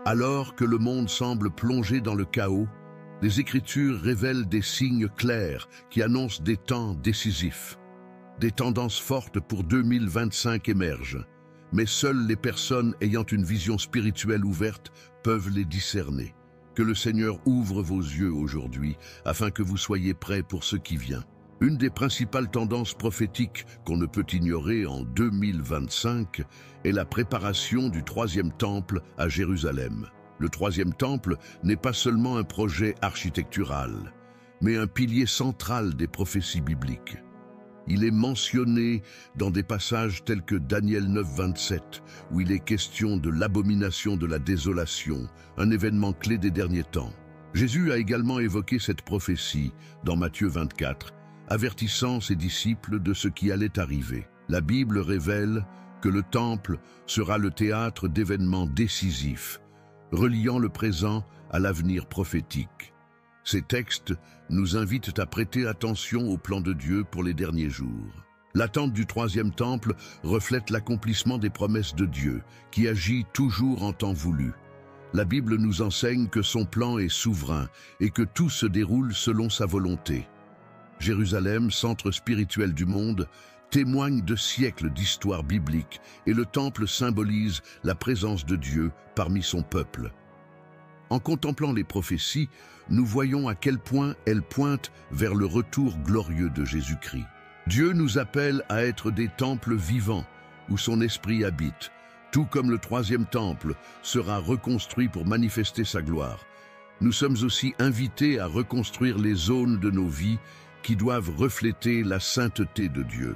Alors que le monde semble plongé dans le chaos, les Écritures révèlent des signes clairs qui annoncent des temps décisifs. Des tendances fortes pour 2025 émergent, mais seules les personnes ayant une vision spirituelle ouverte peuvent les discerner. Que le Seigneur ouvre vos yeux aujourd'hui, afin que vous soyez prêts pour ce qui vient. Une des principales tendances prophétiques qu'on ne peut ignorer en 2025 est la préparation du troisième temple à Jérusalem. Le troisième temple n'est pas seulement un projet architectural, mais un pilier central des prophéties bibliques. Il est mentionné dans des passages tels que Daniel 9, 27, où il est question de l'abomination de la désolation, un événement clé des derniers temps. Jésus a également évoqué cette prophétie dans Matthieu 24, avertissant ses disciples de ce qui allait arriver. La Bible révèle que le temple sera le théâtre d'événements décisifs, reliant le présent à l'avenir prophétique. Ces textes nous invitent à prêter attention au plan de Dieu pour les derniers jours. L'attente du troisième temple reflète l'accomplissement des promesses de Dieu, qui agit toujours en temps voulu. La Bible nous enseigne que son plan est souverain et que tout se déroule selon sa volonté. Jérusalem, centre spirituel du monde, témoigne de siècles d'histoire biblique et le temple symbolise la présence de Dieu parmi son peuple. En contemplant les prophéties, nous voyons à quel point elles pointent vers le retour glorieux de Jésus-Christ. Dieu nous appelle à être des temples vivants où son esprit habite, tout comme le troisième temple sera reconstruit pour manifester sa gloire. Nous sommes aussi invités à reconstruire les zones de nos vies qui doivent refléter la sainteté de Dieu.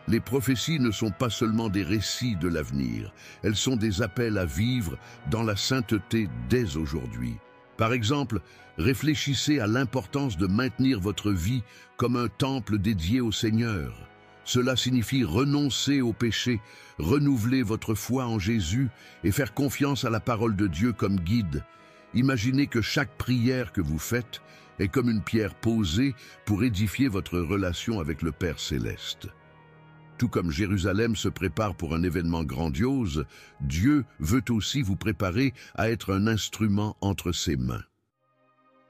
Les prophéties ne sont pas seulement des récits de l'avenir, elles sont des appels à vivre dans la sainteté dès aujourd'hui. Par exemple, réfléchissez à l'importance de maintenir votre vie comme un temple dédié au Seigneur. Cela signifie renoncer au péché, renouveler votre foi en Jésus et faire confiance à la parole de Dieu comme guide. Imaginez que chaque prière que vous faites est comme une pierre posée pour édifier votre relation avec le Père Céleste. Tout comme Jérusalem se prépare pour un événement grandiose, Dieu veut aussi vous préparer à être un instrument entre ses mains.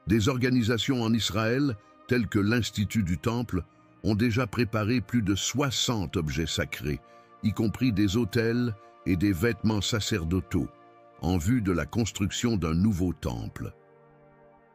Des organisations en Israël, telles que l'Institut du Temple, ont déjà préparé plus de 60 objets sacrés, y compris des autels et des vêtements sacerdotaux, en vue de la construction d'un nouveau temple.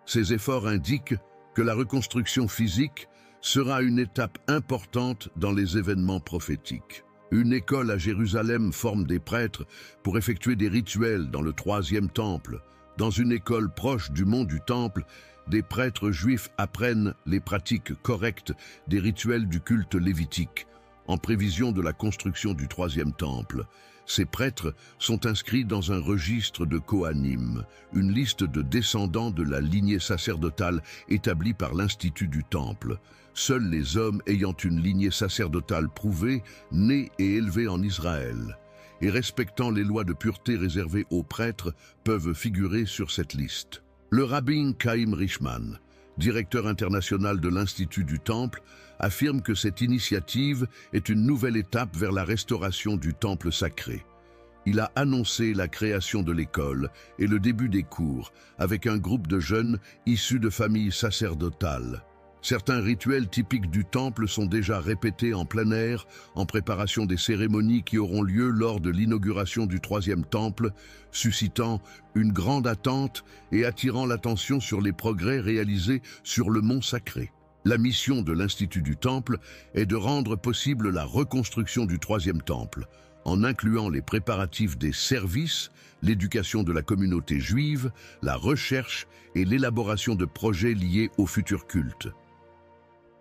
Ces efforts indiquent que la reconstruction physique sera une étape importante dans les événements prophétiques. Une école à Jérusalem forme des prêtres pour effectuer des rituels dans le troisième temple. Dans une école proche du mont du Temple, des prêtres juifs apprennent les pratiques correctes des rituels du culte lévitique, en prévision de la construction du troisième temple. Ces prêtres sont inscrits dans un registre de Kohanim, une liste de descendants de la lignée sacerdotale établie par l'Institut du Temple. Seuls les hommes ayant une lignée sacerdotale prouvée, nés et élevés en Israël, et respectant les lois de pureté réservées aux prêtres, peuvent figurer sur cette liste. Le rabbin Chaim Richman, directeur international de l'Institut du Temple, affirme que cette initiative est une nouvelle étape vers la restauration du temple sacré. Il a annoncé la création de l'école et le début des cours, avec un groupe de jeunes issus de familles sacerdotales. Certains rituels typiques du temple sont déjà répétés en plein air, en préparation des cérémonies qui auront lieu lors de l'inauguration du troisième temple, suscitant une grande attente et attirant l'attention sur les progrès réalisés sur le mont sacré. La mission de l'Institut du Temple est de rendre possible la reconstruction du troisième temple, en incluant les préparatifs des services, l'éducation de la communauté juive, la recherche et l'élaboration de projets liés au futur culte.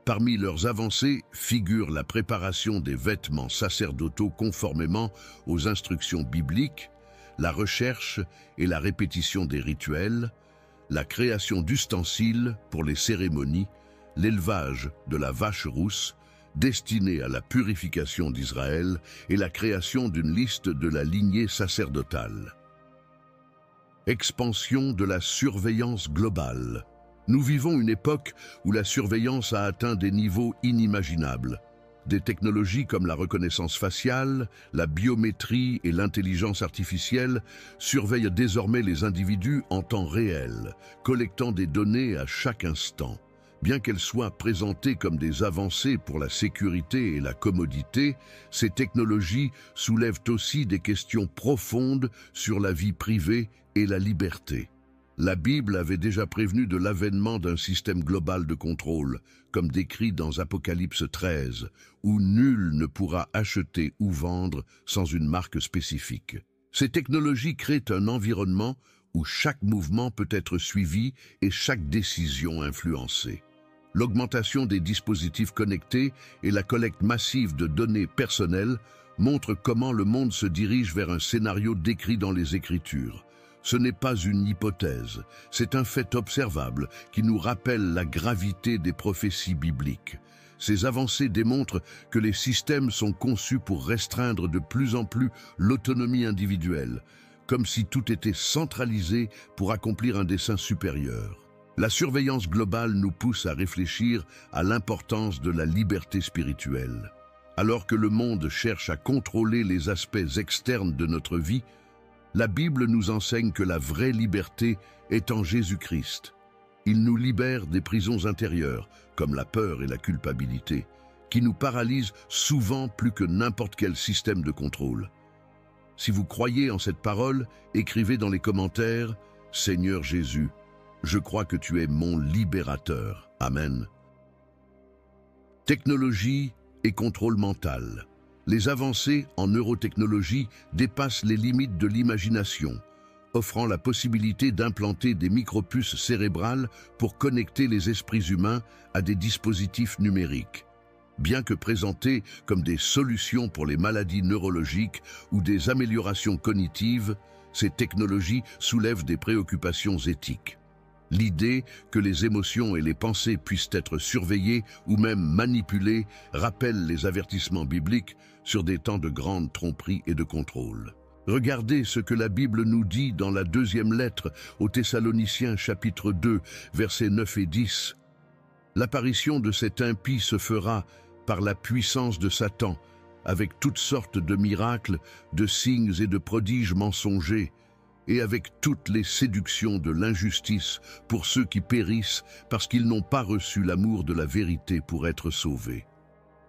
Parmi leurs avancées figure la préparation des vêtements sacerdotaux conformément aux instructions bibliques, la recherche et la répétition des rituels, la création d'ustensiles pour les cérémonies, l'élevage de la vache rousse, destinée à la purification d'Israël, et la création d'une liste de la lignée sacerdotale. Expansion de la surveillance globale. Nous vivons une époque où la surveillance a atteint des niveaux inimaginables. Des technologies comme la reconnaissance faciale, la biométrie et l'intelligence artificielle surveillent désormais les individus en temps réel, collectant des données à chaque instant. Bien qu'elles soient présentées comme des avancées pour la sécurité et la commodité, ces technologies soulèvent aussi des questions profondes sur la vie privée et la liberté. La Bible avait déjà prévenu de l'avènement d'un système global de contrôle, comme décrit dans Apocalypse 13, où nul ne pourra acheter ou vendre sans une marque spécifique. Ces technologies créent un environnement où chaque mouvement peut être suivi et chaque décision influencée. L'augmentation des dispositifs connectés et la collecte massive de données personnelles montrent comment le monde se dirige vers un scénario décrit dans les Écritures. Ce n'est pas une hypothèse, c'est un fait observable qui nous rappelle la gravité des prophéties bibliques. Ces avancées démontrent que les systèmes sont conçus pour restreindre de plus en plus l'autonomie individuelle, comme si tout était centralisé pour accomplir un dessein supérieur. La surveillance globale nous pousse à réfléchir à l'importance de la liberté spirituelle. Alors que le monde cherche à contrôler les aspects externes de notre vie, la Bible nous enseigne que la vraie liberté est en Jésus-Christ. Il nous libère des prisons intérieures, comme la peur et la culpabilité, qui nous paralysent souvent plus que n'importe quel système de contrôle. Si vous croyez en cette parole, écrivez dans les commentaires « Seigneur Jésus, je crois que tu es mon libérateur. Amen. » Technologie et contrôle mental. Les avancées en neurotechnologie dépassent les limites de l'imagination, offrant la possibilité d'implanter des micropuces cérébrales pour connecter les esprits humains à des dispositifs numériques. Bien que présentées comme des solutions pour les maladies neurologiques ou des améliorations cognitives, ces technologies soulèvent des préoccupations éthiques. L'idée que les émotions et les pensées puissent être surveillées ou même manipulées rappelle les avertissements bibliques sur des temps de grande tromperie et de contrôle. Regardez ce que la Bible nous dit dans la deuxième lettre aux Thessaloniciens chapitre 2, versets 9 et 10. L'apparition de cet impie se fera par la puissance de Satan, avec toutes sortes de miracles, de signes et de prodiges mensongers, et avec toutes les séductions de l'injustice pour ceux qui périssent parce qu'ils n'ont pas reçu l'amour de la vérité pour être sauvés.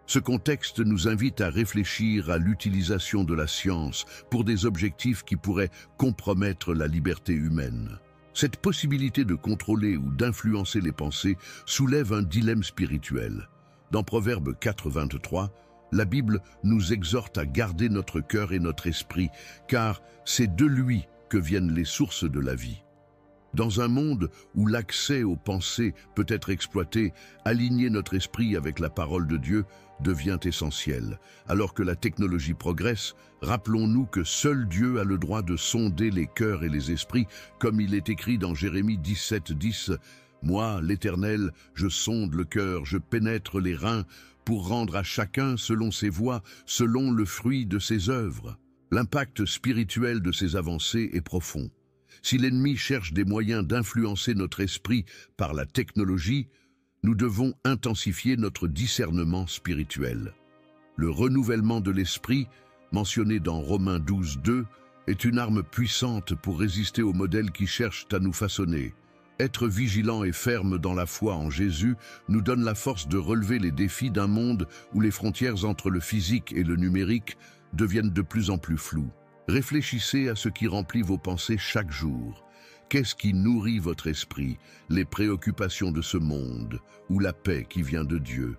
Ce contexte nous invite à réfléchir à l'utilisation de la science pour des objectifs qui pourraient compromettre la liberté humaine. Cette possibilité de contrôler ou d'influencer les pensées soulève un dilemme spirituel. Dans Proverbe 4, 23, la Bible nous exhorte à garder notre cœur et notre esprit, car c'est de lui que viennent les sources de la vie. Dans un monde où l'accès aux pensées peut être exploité, aligner notre esprit avec la parole de Dieu devient essentiel. Alors que la technologie progresse, rappelons-nous que seul Dieu a le droit de sonder les cœurs et les esprits, comme il est écrit dans Jérémie 17, 10. « Moi, l'Éternel, je sonde le cœur, je pénètre les reins, pour rendre à chacun selon ses voies, selon le fruit de ses œuvres. » L'impact spirituel de ces avancées est profond. Si l'ennemi cherche des moyens d'influencer notre esprit par la technologie, nous devons intensifier notre discernement spirituel. Le renouvellement de l'esprit, mentionné dans Romains 12, 2, est une arme puissante pour résister aux modèles qui cherchent à nous façonner. Être vigilant et ferme dans la foi en Jésus nous donne la force de relever les défis d'un monde où les frontières entre le physique et le numérique deviennent de plus en plus floues. Réfléchissez à ce qui remplit vos pensées chaque jour. Qu'est-ce qui nourrit votre esprit? Les préoccupations de ce monde ou la paix qui vient de Dieu?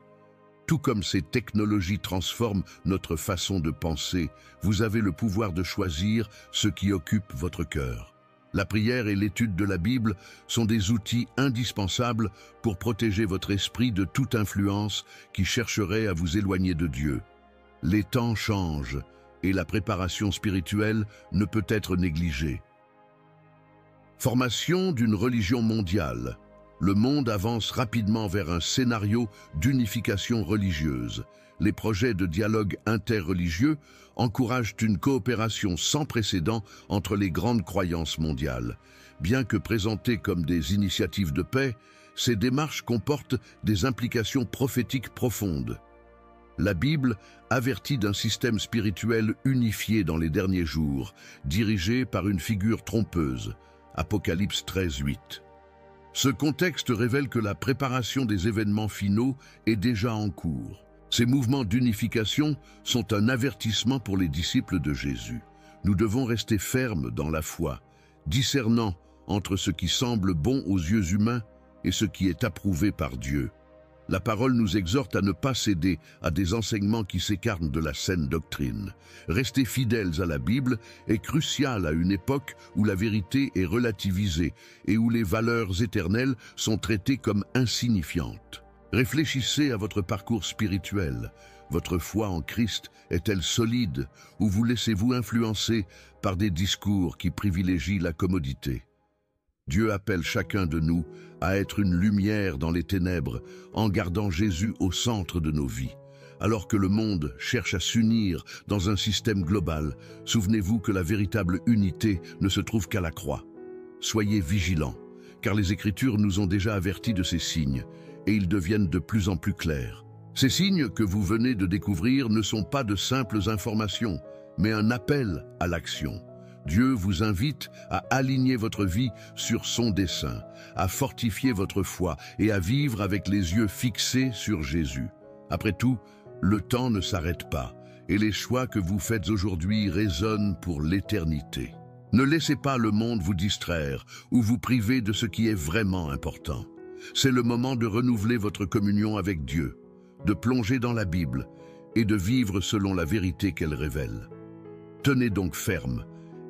Tout comme ces technologies transforment notre façon de penser, vous avez le pouvoir de choisir ce qui occupe votre cœur. La prière et l'étude de la Bible sont des outils indispensables pour protéger votre esprit de toute influence qui chercherait à vous éloigner de Dieu. Les temps changent et la préparation spirituelle ne peut être négligée. Formation d'une religion mondiale. Le monde avance rapidement vers un scénario d'unification religieuse. Les projets de dialogue interreligieux encouragent une coopération sans précédent entre les grandes croyances mondiales. Bien que présentées comme des initiatives de paix, ces démarches comportent des implications prophétiques profondes. La Bible avertit d'un système spirituel unifié dans les derniers jours, dirigé par une figure trompeuse. Apocalypse 13:8. Ce contexte révèle que la préparation des événements finaux est déjà en cours. Ces mouvements d'unification sont un avertissement pour les disciples de Jésus. Nous devons rester fermes dans la foi, discernant entre ce qui semble bon aux yeux humains et ce qui est approuvé par Dieu. La parole nous exhorte à ne pas céder à des enseignements qui s'écartent de la saine doctrine. Rester fidèles à la Bible est crucial à une époque où la vérité est relativisée et où les valeurs éternelles sont traitées comme insignifiantes. Réfléchissez à votre parcours spirituel. Votre foi en Christ est-elle solide ou vous laissez-vous influencer par des discours qui privilégient la commodité? Dieu appelle chacun de nous à être une lumière dans les ténèbres en gardant Jésus au centre de nos vies. Alors que le monde cherche à s'unir dans un système global, souvenez-vous que la véritable unité ne se trouve qu'à la croix. Soyez vigilants, car les Écritures nous ont déjà avertis de ces signes, et ils deviennent de plus en plus clairs. Ces signes que vous venez de découvrir ne sont pas de simples informations, mais un appel à l'action. Dieu vous invite à aligner votre vie sur son dessein, à fortifier votre foi et à vivre avec les yeux fixés sur Jésus. Après tout, le temps ne s'arrête pas et les choix que vous faites aujourd'hui résonnent pour l'éternité. Ne laissez pas le monde vous distraire ou vous priver de ce qui est vraiment important. C'est le moment de renouveler votre communion avec Dieu, de plonger dans la Bible et de vivre selon la vérité qu'elle révèle. Tenez donc ferme,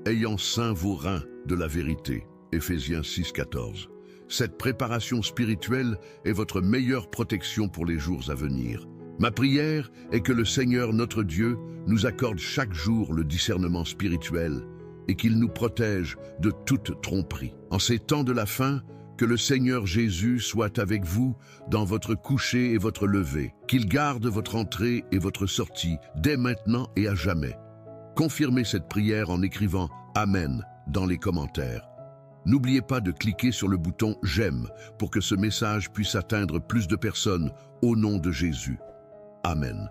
ayant saint vos reins de la vérité. Éphésiens 6:14. Cette préparation spirituelle est votre meilleure protection pour les jours à venir. Ma prière est que le Seigneur notre Dieu nous accorde chaque jour le discernement spirituel et qu'il nous protège de toute tromperie. En ces temps de la fin, que le Seigneur Jésus soit avec vous dans votre coucher et votre lever, qu'il garde votre entrée et votre sortie dès maintenant et à jamais. Confirmez cette prière en écrivant « Amen » dans les commentaires. N'oubliez pas de cliquer sur le bouton « J'aime » pour que ce message puisse atteindre plus de personnes au nom de Jésus. Amen.